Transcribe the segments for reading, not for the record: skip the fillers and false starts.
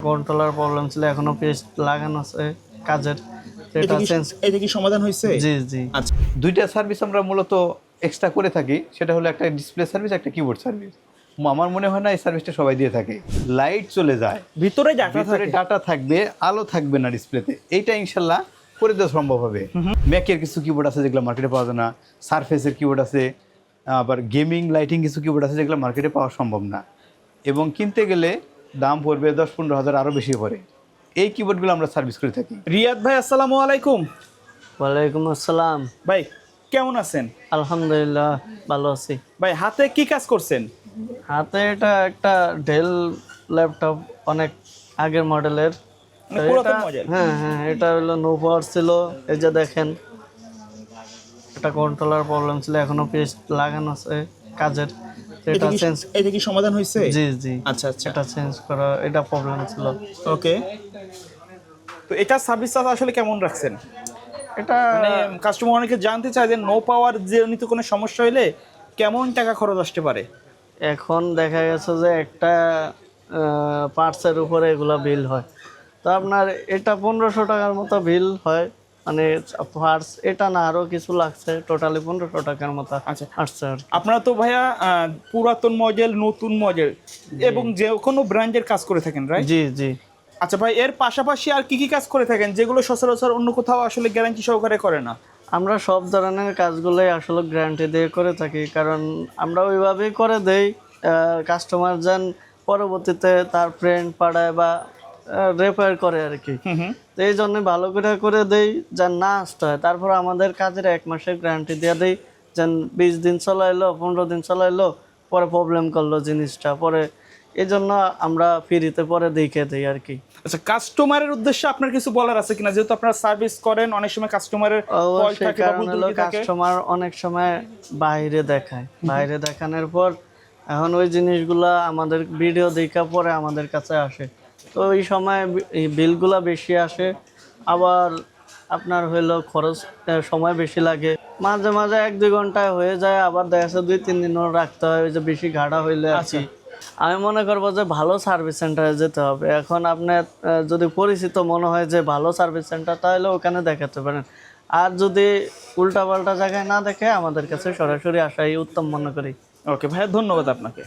Controller problem ছিল, এখনো paste লাগানো আছে কাজের। এটা কি সমাধান হয়েছে? জি জি। আচ্ছা, দুইটা সার্ভিস আমরা মূলত এক্সট্রা করে থাকি, সেটা হলো একটা ডিসপ্লে সার্ভিস, একটা কিবোর্ড সার্ভিস। আমার মনে হয় না এই সার্ভিসটা সবাই দিয়ে থাকে। লাইট চলে যায়, ভিতরে ডাটা থাকে, ডাটা থাকবে, আলো থাকবে না ডিসপ্লেতে, এইটা ইনশাল্লাহ করে দেওয়া সম্ভব হবে। ম্যাকের কিছু কিবোর্ড আছে যেগুলো মার্কেটে পাওয়া যায় না, সারফেসের কিবোর্ড আছে, আবার গেমিং লাইটিং কিছু কিবোর্ড আছে যেগুলো মার্কেটে পাওয়া সম্ভব না, এবং কিনতে গেলে দাম পড়বে 10-15 হাজার, আরও বেশি পড়ে। এই কিবোর্ডগুলো আমরা সার্ভিস করে থাকি। রিয়াদ ভাই আসসালামু আলাইকুম। ওয়ালাইকুম আসসালাম। ভাই কেমন আছেন? আলহামদুলিল্লাহ ভালো আছি। ভাই হাতে কি কাজ করছেন? হাতে এটা একটা ডেল ল্যাপটপ, অনেক আগের মডেলের। পুরাতন মডেল? হ্যাঁ হ্যাঁ, এটা হলো নো পাওয়ার ছিল। এই যে দেখেন, এটা কন্ট্রোলার প্রবলেম ছিল, এখনো পেস্ট লাগানো আছে কাজের। এটা কি সমাধান হয়েছে? জি জি। আচ্ছা আচ্ছা, এটা চেঞ্জ করা, এটা প্রবলেম ছিল। ওকে। তো এটা সার্ভিস চার্জ আসলে কেমন রাখছেন? এটা মানে কাস্টমার অনেকে জানতে চায় যে নো পাওয়ার জনিত কোনো সমস্যা হলে কেমন টাকা খরচ আসতে পারে। এখন দেখা গেছে যে একটা পার্টসের উপরে এগুলা বিল হয়, তো আপনার এটা 1500 টাকার মতো বিল হয়। মানে পার্টস এটা না, আরও কিছু লাগছে, টোটালি 1500 টাকার মতো আচ্ছা আসছে আর কি। আপনারা তো ভাইয়া পুরাতন মডেল, নতুন মডেল এবং যে কোনো ব্র্যান্ডের কাজ করে থাকেন, রাইট? জি জি। আচ্ছা ভাই, এর পাশাপাশি আর কি কি কাজ করে থাকেন যেগুলো সচরাচর অন্য কোথাও আসলে গ্যারান্টি সহকারে করে না? আমরা সব ধরনের কাজগুলোই আসলে গ্যারান্টি দিয়ে করে থাকি, কারণ আমরা ওইভাবেই করে দেই কাস্টমার যেন পরবর্তীতে তার ফ্রেন্ড পাড়ায় বা রেফার করে আর কি। তো এই জন্য ভালো করে দেই যেন না আসতে হয়। তারপর আমাদের কাজের 1 মাসের গ্যারান্টি দিয়ে দেই, যেন 20 দিন চলাইলো, 15 দিন চলাইলো, পরে প্রবলেম করলো জিনিসটা, পরে এই জন্য আমরা ফ্রিতে পরে দেখে দিই আর কি। আচ্ছা, কাস্টমারের উদ্দেশ্যে আপনার কিছু বলার আছে কিনা? যেহেতু আপনারা সার্ভিস করেন, অনেক সময় কাস্টমারের ফল্ট থাকে বা ভুল ত্রুটি থাকে। কাস্টমার অনেক সময় বাইরে দেখায়, বাইরে দেখানোর পর এখন ওই জিনিসগুলা আমাদের ভিডিও দেখা পরে আমাদের কাছে আসে, তো ওই সময় এই বিলগুলা বেশি আসে। আবার আপনার হইলো খরচ, সময় বেশি লাগে, মাঝে মাঝে 1-2 ঘন্টায় হয়ে যায়, আবার দেখা যাচ্ছে 2-3 দিনও রাখতে হয়, ওই যে বেশি ঘাটা হইলে আর কি। আমি মনে করবো যে ভালো সার্ভিস সেন্টারে যেতে হবে। এখন আপনার যদি পরিচিত মনে হয় যে ভালো সার্ভিস সেন্টার, তাহলে ওখানে দেখাতে পারেন। আর যদি উল্টাপাল্টা জায়গায় না দেখে আমাদের কাছে সরাসরি আসাই উত্তম মনে করি। ওকে ভাইয়া, ধন্যবাদ আপনাকে।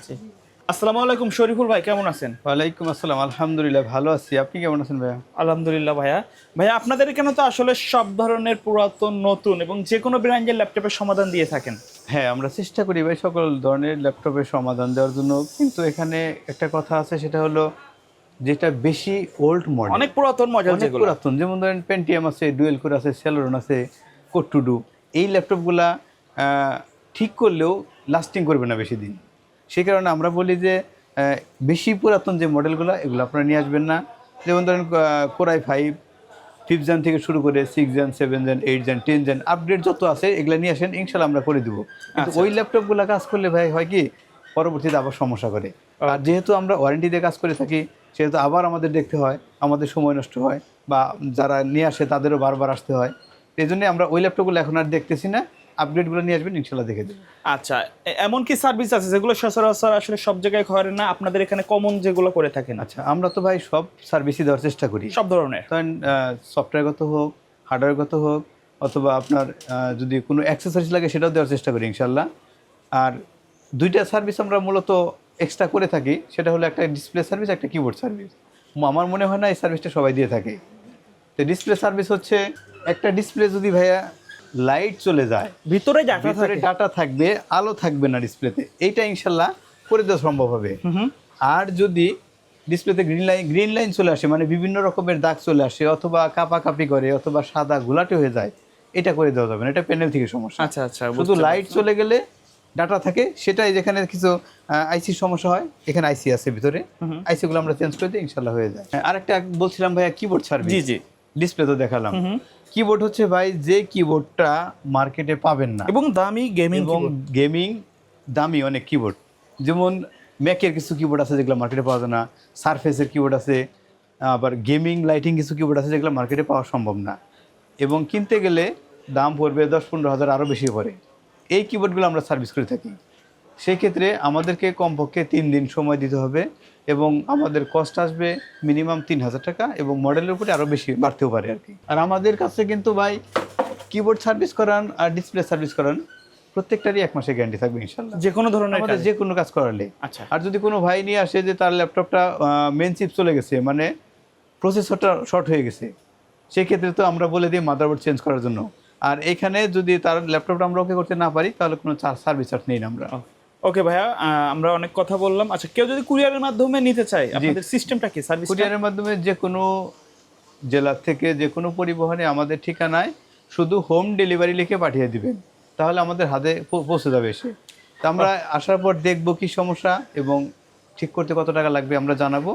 আসসালামু আলাইকুম শরীফুল ভাই, কেমন আছেন? ওয়ালাইকুম আসসালাম, আলহামদুলিল্লাহ ভালো আছি। আপনি কেমন আছেন ভাইয়া? আলহামদুলিল্লাহ ভাইয়া। ভাইয়া আপনাদের এখানে তো আসলে সব ধরনের পুরাতন, নতুন এবং যে কোনো ব্র্যান্ডের ল্যাপটপের সমাধান দিয়ে থাকেন। হ্যাঁ, আমরা চেষ্টা করি ভাই সকল ধরনের ল্যাপটপের সমাধান দেওয়ার জন্য, কিন্তু এখানে একটা কথা আছে, সেটা হলো যেটা বেশি ওল্ড মডেল, অনেক পুরাতন মডেল, অনেক যেগুলো পুরাতন, যেমন ধরেন পেন্টিয়াম আছে, ডুয়েল কোর আছে, সেলরন আছে, কোর টু ডু, এই ল্যাপটপগুলা ঠিক করলেও লাস্টিং করবে না বেশি দিন। সেই কারণে আমরা বলি যে বেশি পুরাতন যে মডেলগুলো, এগুলো আপনারা নিয়ে আসবেন না। যেমন ধরেন কোরাই 5, 5th জেন থেকে শুরু করে 6th gen, 7th gen, 8th gen, 10th gen update যত আছে এগুলো নিয়ে আসেন, ইনশাল্লাহ আমরা করে দেবো। কিন্তু ওই ল্যাপটপগুলো কাজ করলে ভাই হয় কি, পরবর্তীতে আবার সমস্যা করে। আর যেহেতু আমরা ওয়ারেন্টি দিয়ে কাজ করে থাকি, সেহেতু আবার আমাদের দেখতে হয়, আমাদের সময় নষ্ট হয়, বা যারা নিয়ে আসে তাদেরও বারবার আসতে হয়। এই জন্যই আমরা ওই ল্যাপটপগুলো এখন আর দেখতেছি না, আপডেটগুলো নিয়ে আসবেন, ইনশাল্লাহ দেখে দেবেন। আচ্ছা, এমন কি সার্ভিস আছে যেগুলো সচরাচর আসলে সব জায়গায় করেন না, আপনাদের এখানে কমন যেগুলো করে থাকেন? আচ্ছা, আমরা তো ভাই সব সার্ভিসই দেওয়ার চেষ্টা করি, সব ধরনের। ধরেন সফটওয়্যারগত হোক, হার্ডওয়্যারগত হোক, অথবা আপনার যদি কোনো অ্যাক্সেসরিজ লাগে সেটাও দেওয়ার চেষ্টা করি ইনশাল্লাহ। আর দুইটা সার্ভিস আমরা মূলত এক্সট্রা করে থাকি, সেটা হলো একটা ডিসপ্লে সার্ভিস, একটা কিবোর্ড সার্ভিস। আমার মনে হয় না এই সার্ভিসটা সবাই দিয়ে থাকে। তো ডিসপ্লে সার্ভিস হচ্ছে, একটা ডিসপ্লে যদি ভাইয়া লাইট চলে যায়, ভিতরে ডাটা থাকবে, আলো থাকবে না ডিসপ্লেতে, এইটা ইনশাল্লাহ করে দেওয়া সম্ভব হবে। আর যদি ডিসপ্লেতে গ্রিন লাইন চলে আসে, মানে বিভিন্ন রকমের দাগ চলে আসে, অথবা কাপাকাপি করে, অথবা সাদা ঘোলাটে হয়ে যায়, এটা করে দেওয়া যাবে না, এটা প্যানেল থেকে সমস্যা। আচ্ছা আচ্ছা, শুধু লাইট চলে গেলে ডাটা থাকে, সেটাই যেখানে কিছু আইসির সমস্যা হয়, এখানে আইসি আছে ভিতরে, আইসিগুলো আমরা চেঞ্জ করে দিই, ইনশাল্লাহ হয়ে যায়। আরেকটা বলছিলাম ভাইয়া, কিবোর্ড সার্ভিস। জি জি। ডিসপ্লে তো দেখালাম। কিবোর্ড হচ্ছে ভাই যে কিবোর্ডটা মার্কেটে পাবেন না, এবং দামি গেমিং দামি অনেক কিবোর্ড, যেমন ম্যাকের কিছু কিবোর্ড আছে যেগুলো মার্কেটে পাওয়া যায় না, সারফেসের কিবোর্ড আছে, আবার গেমিং লাইটিং কিছু কিবোর্ড আছে যেগুলো মার্কেটে পাওয়া সম্ভব না, এবং কিনতে গেলে দাম পড়বে 10-15 হাজার, আরও বেশি পড়ে। এই কিবোর্ডগুলো আমরা সার্ভিস করে থাকি। সেই ক্ষেত্রে আমাদেরকে কমপক্ষে 3 দিন সময় দিতে হবে, এবং আমাদের কস্ট আসবে মিনিমাম 3,000 টাকা এবং মডেলের উপরে আরও বেশি বাড়তেও পারে আর কি। আর আমাদের কাছে কিন্তু ভাই কিবোর্ড সার্ভিস করান আর ডিসপ্লে সার্ভিস করান প্রত্যেকটারই 1 মাসের গ্যারান্টি থাকবে ইনশাল্লাহ, যে কোনো ধরনের আমাদের কাজে? যে কোনো কাজ করালে। আচ্ছা। আর যদি কোনো ভাই নিয়ে আসে যে তার ল্যাপটপটা মেন চিপ চলে গেছে, মানে প্রসেসরটা শর্ট হয়ে গেছে, সেক্ষেত্রে তো আমরা বলে দিই মাদারবোর্ড চেঞ্জ করার জন্য। আর এখানে যদি তার ল্যাপটপটা আমরা ওকে করতে না পারি তাহলে কোনো সার্ভিস চার্জ নেই না আমরা। ওকে ভাইয়া, আমরা অনেক কথা বললাম। আচ্ছা, কেউ যদি কুরিয়ারের মাধ্যমে নিতে চায়, আপনাদের সিস্টেমটা কি? সার্ভিস কুরিয়ারের মাধ্যমে যে কোনো জেলা থেকে যে কোনো পরিবহনে আমাদের ঠিকানায় শুধু হোম ডেলিভারি লিখে পাঠিয়ে দিবেন, তাহলে আমাদের হাতে পৌঁছে যাবে এসে। তা আমরা আসার পর দেখব কি সমস্যা এবং ঠিক করতে কত টাকা লাগবে আমরা জানাবো,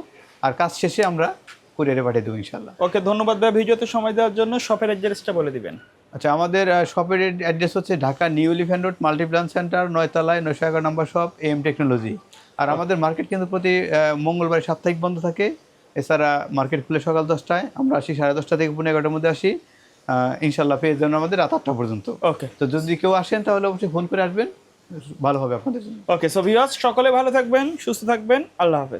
আর কাজ শেষে আমরা কুরিয়ারে পাঠিয়ে দেবো ইনশাল্লাহ। ওকে, ধন্যবাদ ভাইয়া ভিডিওতে সময় দেওয়ার জন্য। শপের অ্যাড্রেসটা বলে দিবেন। আচ্ছা, আমাদের শপের অ্যাড্রেস হচ্ছে Dhaka new elephant road Multiplan centre, 9 তলায় 911 নম্বর শপ, AM টেকনোলজি। আর আমাদের মার্কেট কিন্তু প্রতি মঙ্গলবার সাপ্তাহিক বন্ধ থাকে। এছাড়া মার্কেট খুলে সকাল 10টায়, আমরা আসি 10:30 থেকে 11:30 মধ্যে আসি। ইনশাল্লাহ পেয়ে যাবেন আমাদের রাত 8টা পর্যন্ত। ওকে, তো যদি কেউ আসেন তাহলে অবশ্যই ফোন করে আসবেন, ভালো হবে আপনাদের জন্য। ওকে। সো ভিউয়ার্স, সকলে ভালো থাকবেন, সুস্থ থাকবেন। আল্লাহ হাফেজ।